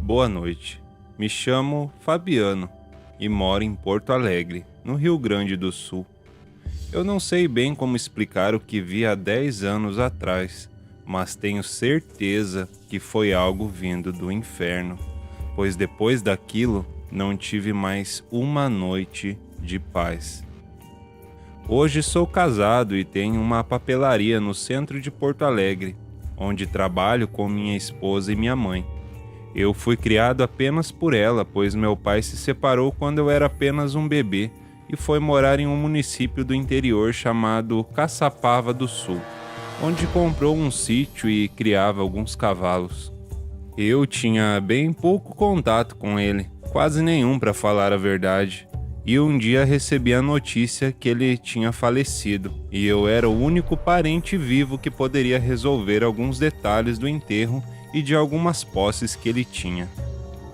Boa noite. Me chamo Fabiano e moro em Porto Alegre, no Rio Grande do Sul. Eu não sei bem como explicar o que vi há 10 anos atrás, mas tenho certeza que foi algo vindo do inferno, pois depois daquilo não tive mais uma noite de paz. Hoje sou casado e tenho uma papelaria no centro de Porto Alegre, onde trabalho com minha esposa e minha mãe. Eu fui criado apenas por ela, pois meu pai se separou quando eu era apenas um bebê e foi morar em um município do interior chamado Caçapava do Sul, onde comprou um sítio e criava alguns cavalos. Eu tinha bem pouco contato com ele, quase nenhum para falar a verdade, e um dia recebi a notícia que ele tinha falecido, e eu era o único parente vivo que poderia resolver alguns detalhes do enterro e de algumas posses que ele tinha.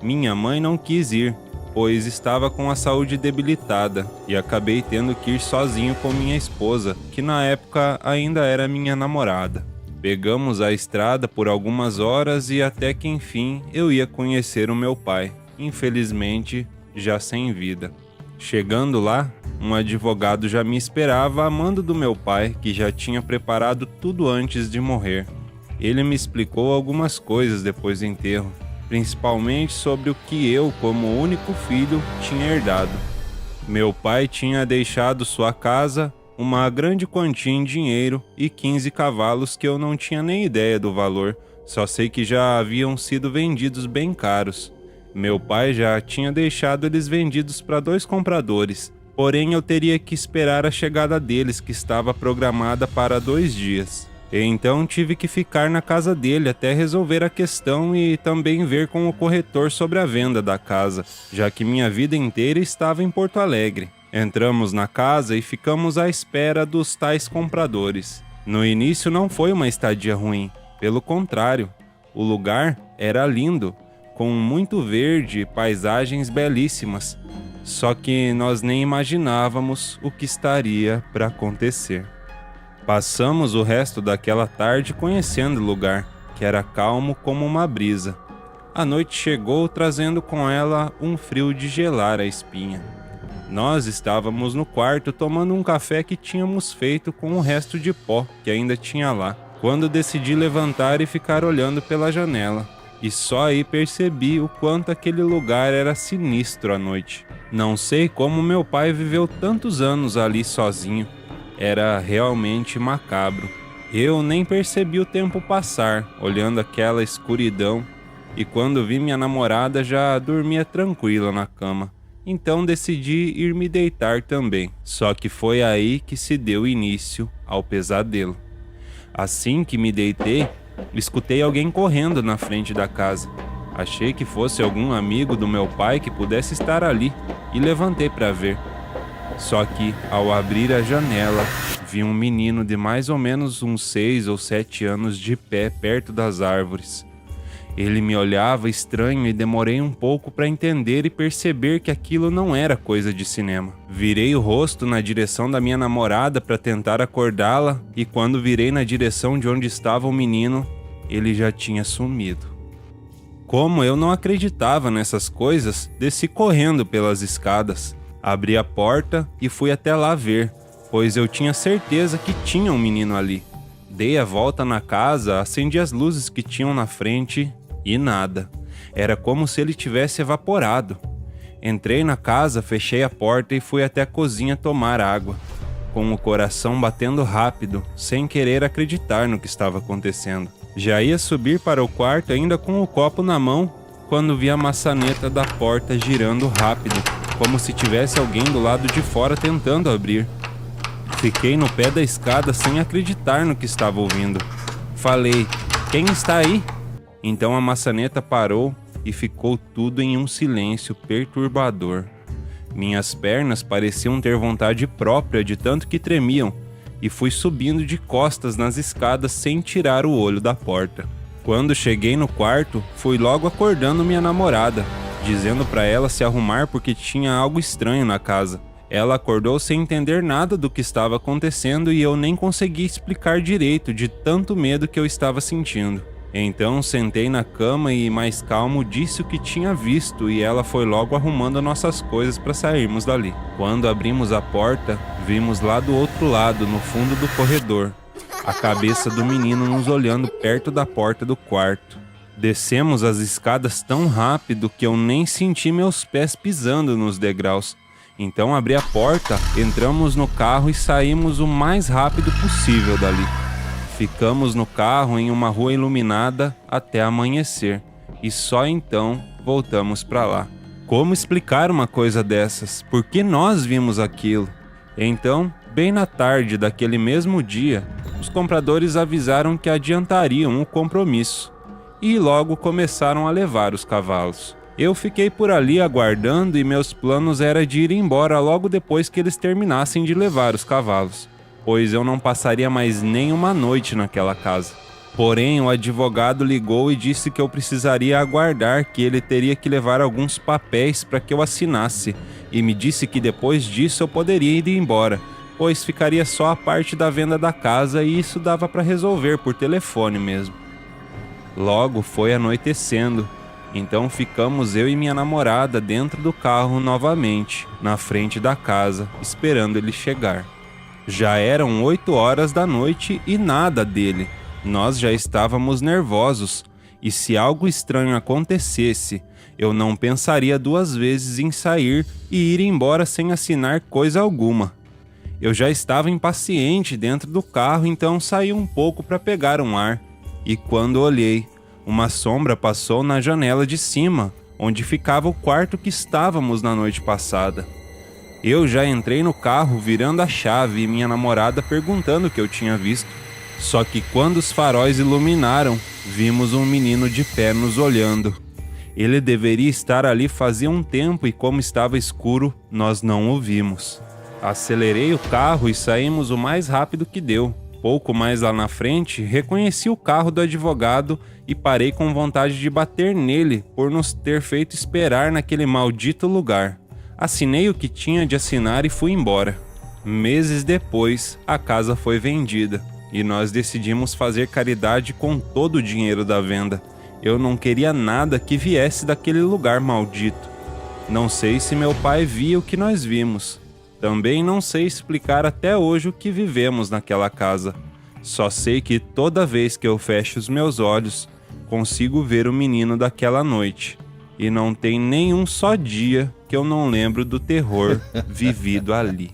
Minha mãe não quis ir, pois estava com a saúde debilitada, e acabei tendo que ir sozinho com minha esposa, que na época ainda era minha namorada. Pegamos a estrada por algumas horas e até que enfim eu ia conhecer o meu pai, infelizmente já sem vida. Chegando lá, um advogado já me esperava a mando do meu pai, que já tinha preparado tudo antes de morrer. Ele me explicou algumas coisas depois do enterro, principalmente sobre o que eu, como único filho, tinha herdado. Meu pai tinha deixado sua casa, uma grande quantia em dinheiro e 15 cavalos que eu não tinha nem ideia do valor, só sei que já haviam sido vendidos bem caros. Meu pai já tinha deixado eles vendidos para 2 compradores, porém eu teria que esperar a chegada deles, que estava programada para 2 dias. Então tive que ficar na casa dele até resolver a questão e também ver com o corretor sobre a venda da casa, já que minha vida inteira estava em Porto Alegre. Entramos na casa e ficamos à espera dos tais compradores. No início não foi uma estadia ruim, pelo contrário, o lugar era lindo, com muito verde e paisagens belíssimas, só que nós nem imaginávamos o que estaria para acontecer. Passamos o resto daquela tarde conhecendo o lugar, que era calmo como uma brisa. A noite chegou trazendo com ela um frio de gelar a espinha. Nós estávamos no quarto tomando um café que tínhamos feito com o resto de pó que ainda tinha lá, quando decidi levantar e ficar olhando pela janela. E só aí percebi o quanto aquele lugar era sinistro à noite. Não sei como meu pai viveu tantos anos ali sozinho. Era realmente macabro. Eu nem percebi o tempo passar, olhando aquela escuridão, e quando vi minha namorada já dormia tranquila na cama. Então decidi ir me deitar também. Só que foi aí que se deu início ao pesadelo. Assim que me deitei, escutei alguém correndo na frente da casa. Achei que fosse algum amigo do meu pai que pudesse estar ali e levantei para ver. Só que, ao abrir a janela, vi um menino de mais ou menos uns 6 ou 7 anos de pé perto das árvores. Ele me olhava estranho e demorei um pouco para entender e perceber que aquilo não era coisa de cinema. Virei o rosto na direção da minha namorada para tentar acordá-la e quando virei na direção de onde estava o menino, ele já tinha sumido. Como eu não acreditava nessas coisas, desci correndo pelas escadas. Abri a porta e fui até lá ver, pois eu tinha certeza que tinha um menino ali. Dei a volta na casa, acendi as luzes que tinham na frente e nada. Era como se ele tivesse evaporado. Entrei na casa, fechei a porta e fui até a cozinha tomar água, com o coração batendo rápido, sem querer acreditar no que estava acontecendo. Já ia subir para o quarto ainda com o copo na mão, quando vi a maçaneta da porta girando rápido, como se tivesse alguém do lado de fora tentando abrir. Fiquei no pé da escada sem acreditar no que estava ouvindo. Falei, quem está aí? Então a maçaneta parou e ficou tudo em um silêncio perturbador. Minhas pernas pareciam ter vontade própria de tanto que tremiam, e fui subindo de costas nas escadas sem tirar o olho da porta. Quando cheguei no quarto, fui logo acordando minha namorada, dizendo para ela se arrumar porque tinha algo estranho na casa. Ela acordou sem entender nada do que estava acontecendo e eu nem consegui explicar direito de tanto medo que eu estava sentindo. Então sentei na cama e, mais calmo, disse o que tinha visto e ela foi logo arrumando nossas coisas para sairmos dali. Quando abrimos a porta, vimos lá do outro lado, no fundo do corredor, a cabeça do menino nos olhando perto da porta do quarto. Descemos as escadas tão rápido que eu nem senti meus pés pisando nos degraus. Então abri a porta, entramos no carro e saímos o mais rápido possível dali. Ficamos no carro em uma rua iluminada até amanhecer e só então voltamos para lá. Como explicar uma coisa dessas? Por que nós vimos aquilo? Então, bem na tarde daquele mesmo dia, os compradores avisaram que adiantariam o compromisso e logo começaram a levar os cavalos. Eu fiquei por ali aguardando e meus planos era de ir embora logo depois que eles terminassem de levar os cavalos, pois eu não passaria mais nem uma noite naquela casa. Porém, o advogado ligou e disse que eu precisaria aguardar, que ele teria que levar alguns papéis para que eu assinasse, e me disse que depois disso eu poderia ir embora, pois ficaria só a parte da venda da casa e isso dava para resolver por telefone mesmo. Logo foi anoitecendo, então ficamos eu e minha namorada dentro do carro novamente, na frente da casa, esperando ele chegar. Já eram 8 horas da noite e nada dele. Nós já estávamos nervosos, e se algo estranho acontecesse, eu não pensaria 2 vezes em sair e ir embora sem assinar coisa alguma. Eu já estava impaciente dentro do carro, então saí um pouco para pegar um ar. E quando olhei, uma sombra passou na janela de cima, onde ficava o quarto que estávamos na noite passada. Eu já entrei no carro virando a chave e minha namorada perguntando o que eu tinha visto. Só que quando os faróis iluminaram, vimos um menino de pé nos olhando. Ele deveria estar ali fazia um tempo e como estava escuro, nós não o vimos. Acelerei o carro e saímos o mais rápido que deu. Pouco mais lá na frente, reconheci o carro do advogado e parei com vontade de bater nele por nos ter feito esperar naquele maldito lugar. Assinei o que tinha de assinar e fui embora. Meses depois, a casa foi vendida e nós decidimos fazer caridade com todo o dinheiro da venda. Eu não queria nada que viesse daquele lugar maldito. Não sei se meu pai via o que nós vimos. Também não sei explicar até hoje o que vivemos naquela casa. Só sei que toda vez que eu fecho os meus olhos, consigo ver o menino daquela noite. E não tem nenhum só dia que eu não lembro do terror vivido ali.